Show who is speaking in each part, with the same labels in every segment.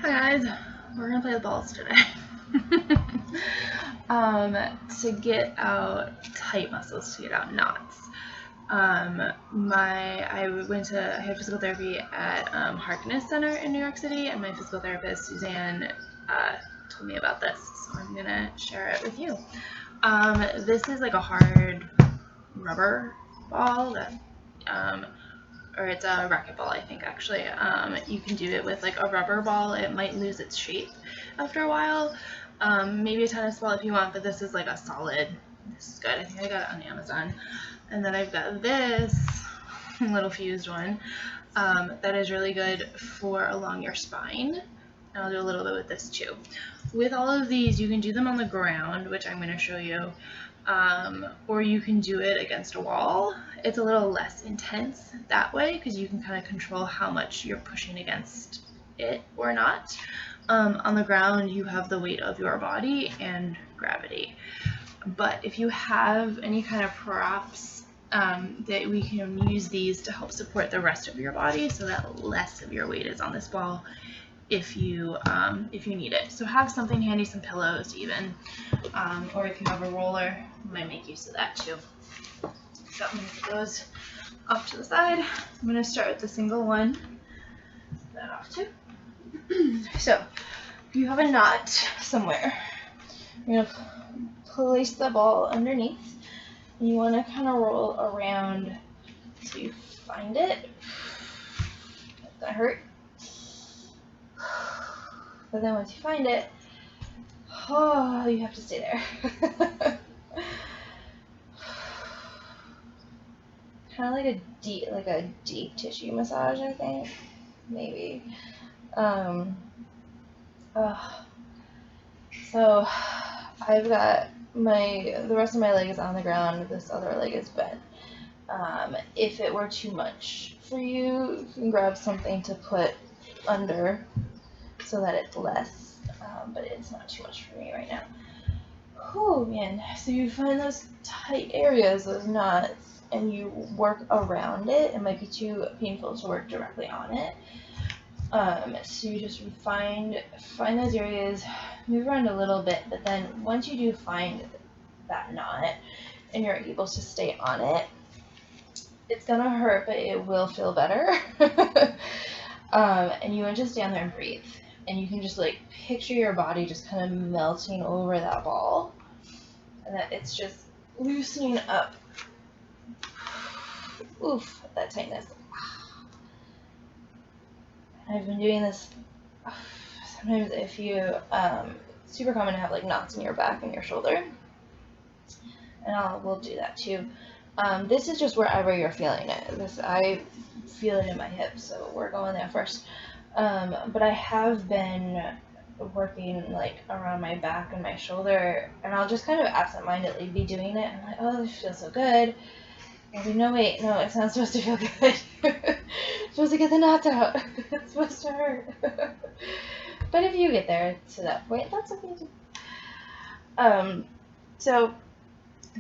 Speaker 1: Hi guys, we're gonna play with balls today. To get out tight muscles, to get out knots. I had physical therapy at Tightness Center in New York City, and my physical therapist Suzanne told me about this, so I'm gonna share it with you. This is like a hard rubber ball that or it's a racquetball, I think, actually. You can do it with like a rubber ball. It might lose its shape after a while. Maybe a tennis ball if you want, but this is like a solid. This is good. I think I got it on Amazon. And then I've got this little fused one that is really good for along your spine. And I'll do a little bit with this too. With all of these, you can do them on the ground, which I'm going to show you. Or you can do it against a wall. It's a little less intense that way because you can kind of control how much you're pushing against it or not. On the ground, you have the weight of your body and gravity. But if you have any kind of props, that we can use these to help support the rest of your body so that less of your weight is on this ball if you need it. So have something handy, some pillows even, or if you have a roller, you might make use of that too. So I'm going to put those off to the side. I'm going to start with the single one. Put that off too. So if you have a knot somewhere, you're going to place the ball underneath, and you want to kind of roll around so you find it. That's going to hurt. But then once you find it, oh, you have to stay there. Kind of like a deep tissue massage, I think, maybe. So I've got the rest of my leg is on the ground. This other leg is bent. If it were too much for you, you can grab something to put under so that it's less, but it's not too much for me right now. Oh man, so you find those tight areas, those knots, and you work around it. It might be too painful to work directly on it. So you just find those areas, move around a little bit, but then once you do find that knot and you're able to stay on it, it's gonna hurt, but it will feel better. And you want to just stand there and breathe. And you can just like picture your body just kind of melting over that ball, and that it's just loosening up. Oof, that tightness. I've been doing this sometimes if you, super common to have like knots in your back and your shoulder, and we'll do that too. This is just wherever you're feeling it. I feel it in my hips, so we're going there first. But I have been working like around my back and my shoulder, and I'll just kind of absentmindedly be doing it. I'm like, oh, this feels so good. I was like, no, wait, no, it's not supposed to feel good. It's supposed to get the knots out. It's supposed to hurt. But if you get there to that point, that's okay too. So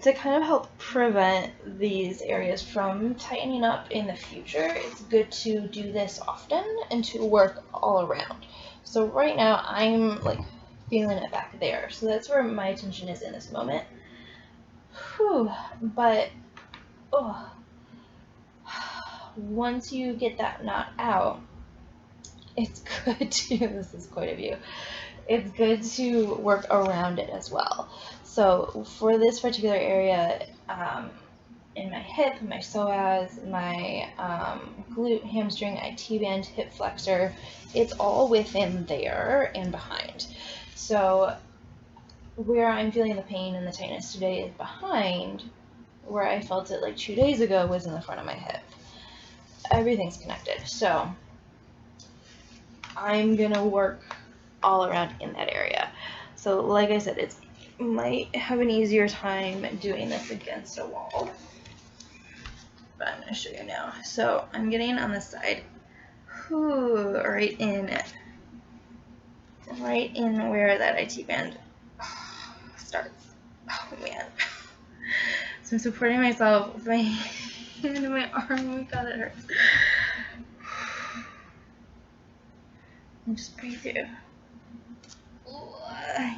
Speaker 1: to kind of help prevent these areas from tightening up in the future, it's good to do this often and to work all around. So right now I'm like feeling it back there, so that's where my attention is in this moment. Whew. But once you get that knot out, it's good to, this is quite a view, it's good to work around it as well. So for this particular area, in my hip, my psoas, my glute, hamstring, IT band, hip flexor, it's all within there and behind. So where I'm feeling the pain and the tightness today is behind. Where I felt it like 2 days ago was in the front of my hip. Everything's connected. So I'm gonna work all around in that area. So like I said, it might have an easier time doing this against a wall, but I'm gonna show you now. So I'm getting on the side, right in where that IT band starts. Oh man. So I'm supporting myself with my hand and my arm. Oh my god, it hurts. And just breathe through.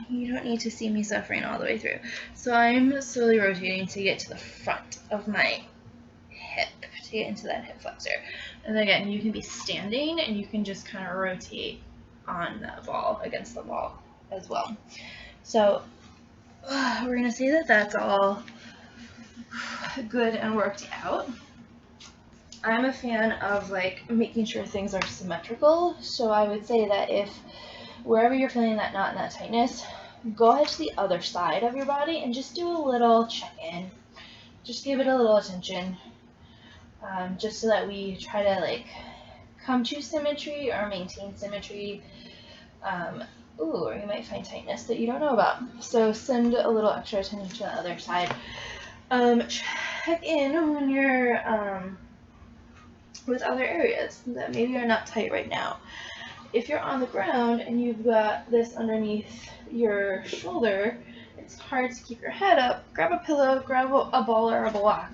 Speaker 1: You don't need to see me suffering all the way through. So I'm slowly rotating to get to the front of my hip, to get into that hip flexor. And again, you can be standing and you can just kind of rotate on that ball, against the wall as well. So we're going to say that that's all good and worked out. I'm a fan of like making sure things are symmetrical. So I would say that if wherever you're feeling that knot and that tightness, go ahead to the other side of your body and just do a little check-in. Just give it a little attention, just so that we try to like come to symmetry or maintain symmetry. Or you might find tightness that you don't know about. So send a little extra attention to the other side. Check in when you're with other areas that maybe are not tight right now. If you're on the ground and you've got this underneath your shoulder, it's hard to keep your head up. Grab a pillow, grab a ball or a block,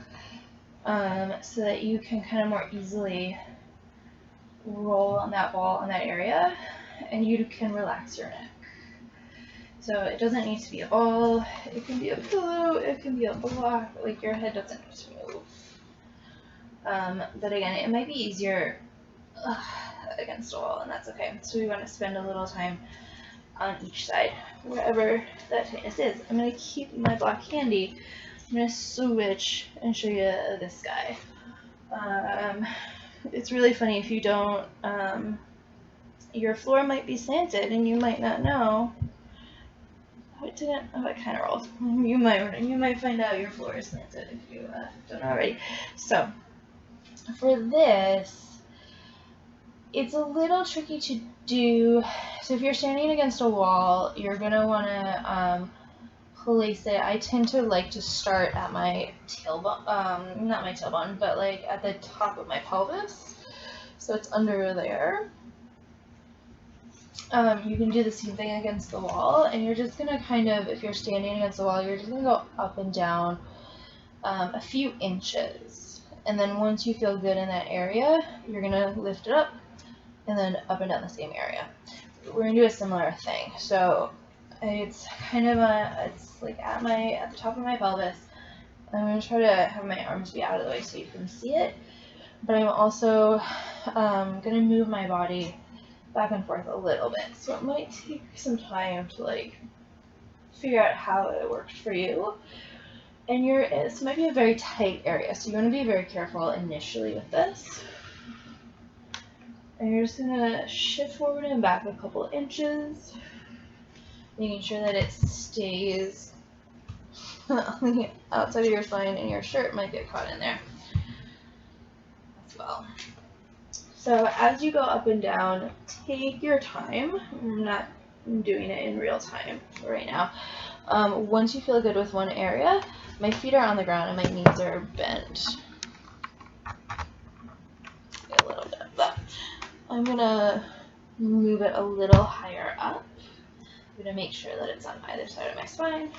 Speaker 1: so that you can kind of more easily roll on that ball in that area, and you can relax your neck. So it doesn't need to be a ball, it can be a pillow, it can be a block, like your head doesn't need to move. But again, it might be easier against a wall, and that's okay. So we want to spend a little time on each side, wherever that tightness is. I'm going to keep my block handy. I'm going to switch and show you this guy. It's really funny if you don't, your floor might be slanted and you might not know. Oh, it didn't. Oh, it kind of rolled. You might find out your floor is slanted if you don't already. So for this, it's a little tricky to do. So if you're standing against a wall, you're gonna want to place it. I tend to like to start at my tailbone, not my tailbone, but like at the top of my pelvis. So it's under there. You can do the same thing against the wall, and you're just gonna kind of, if you're standing against the wall, you're just gonna go up and down a few inches. And then once you feel good in that area, you're gonna lift it up and then up and down the same area. We're gonna do a similar thing. So it's kind of it's like at the top of my pelvis. I'm gonna try to have my arms be out of the way so you can see it. But I'm also gonna move my body back and forth a little bit. So it might take some time to like figure out how it works for you. And this might be a very tight area, so you want to be very careful initially with this. And you're just gonna shift forward and back a couple inches, making sure that it stays on the outside of your spine, and your shirt might get caught in there as well. So as you go up and down, take your time. I'm not doing it in real time right now. Once you feel good with one area, my feet are on the ground and my knees are bent. A little bit of that. I'm gonna move it a little higher up. I'm gonna make sure that it's on either side of my spine.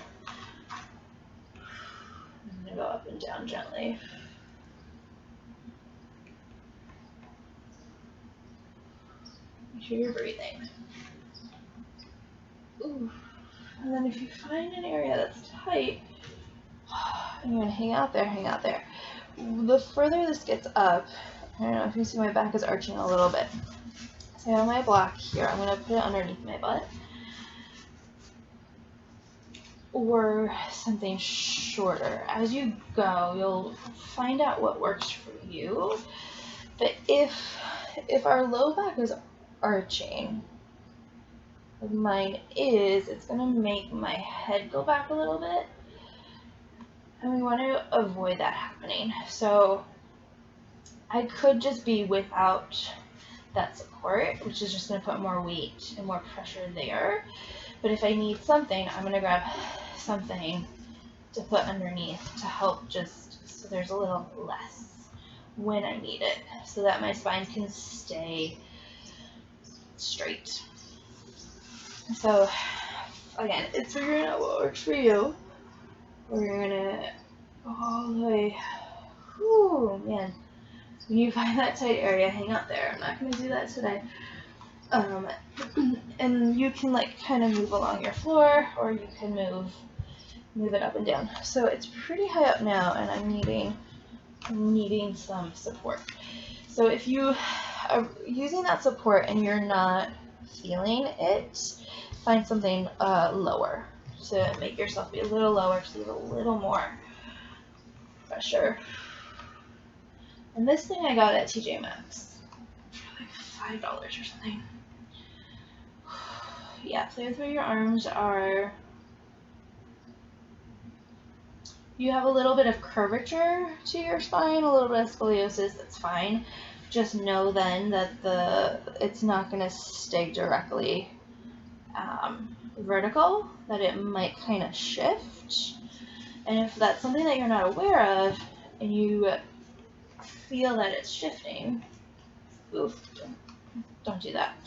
Speaker 1: I'm gonna go up and down gently. Make sure you're breathing. Ooh. And then if you find an area that's tight, I'm gonna hang out there, hang out there. The further this gets up, I don't know if you see my back is arching a little bit. So I have my block here. I'm gonna put it underneath my butt. Or something shorter. As you go, you'll find out what works for you. But if our low back is arching, like mine is, it's gonna make my head go back a little bit. And we want to avoid that happening. So I could just be without that support, which is just going to put more weight and more pressure there. But if I need something, I'm going to grab something to put underneath to help, just so there's a little less when I need it, so that my spine can stay straight. So again, it's figuring out what works for you. We're gonna go all the way. Whew, man. When you find that tight area, hang out there. I'm not gonna do that today. And you can like kind of move along your floor, or you can move it up and down. So it's pretty high up now, and I'm needing some support. So if you are using that support and you're not feeling it, find something lower to make yourself be a little lower, so you have a little more pressure. And this thing I got at TJ Maxx for like $5 or something. Yeah, play with where your arms are. You have a little bit of curvature to your spine, a little bit of scoliosis, that's fine. Just know then that it's not going to stay directly vertical, that it might kind of shift. And if that's something that you're not aware of and you feel that it's shifting, oof, don't do that.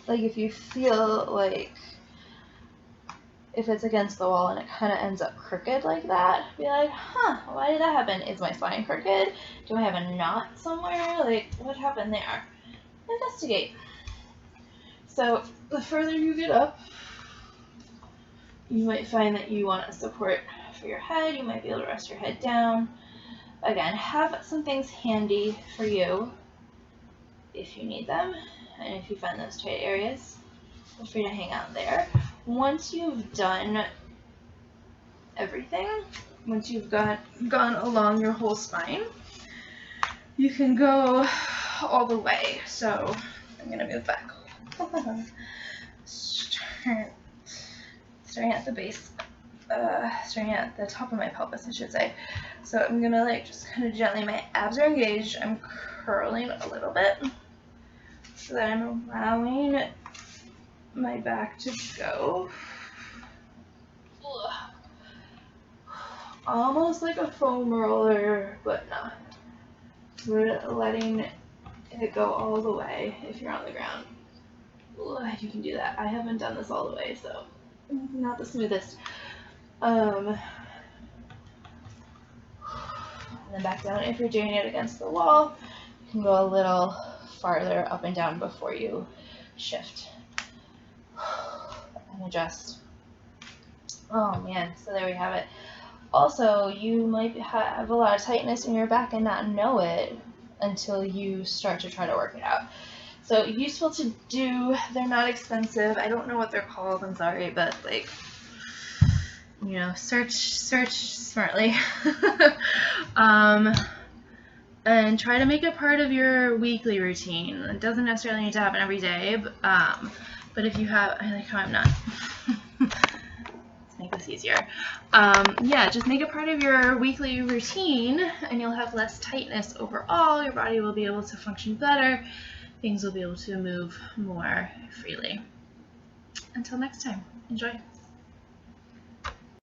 Speaker 1: Like if you feel like if it's against the wall and it kind of ends up crooked like that, be like, huh, why did that happen? Is my spine crooked? Do I have a knot somewhere? Like, what happened there? Investigate. So the further you get up, you might find that you want a support for your head. You might be able to rest your head down. Again, have some things handy for you if you need them. And if you find those tight areas, feel free to hang out there. Once you've done everything, once you've gone along your whole spine, you can go all the way. So I'm going to move back. Starting at the base, starting at the top of my pelvis, I should say. So I'm going to like just kind of gently, my abs are engaged, I'm curling a little bit so that I'm allowing my back to go. Almost like a foam roller, but not. We're letting it go all the way if you're on the ground. You can do that. I haven't done this all the way, so not the smoothest. And then back down. If you're doing it against the wall, you can go a little farther up and down before you shift. And adjust. Oh man, so there we have it. Also, you might have a lot of tightness in your back and not know it until you start to try to work it out. So useful to do. They're not expensive. I don't know what they're called. I'm sorry, but like, you know, search smartly. And try to make it part of your weekly routine. It doesn't necessarily need to happen every day, but if you have, I like how I'm not. Let's make this easier. Yeah, just make it part of your weekly routine, and you'll have less tightness overall. Your body will be able to function better. Things will be able to move more freely. Until next time, enjoy.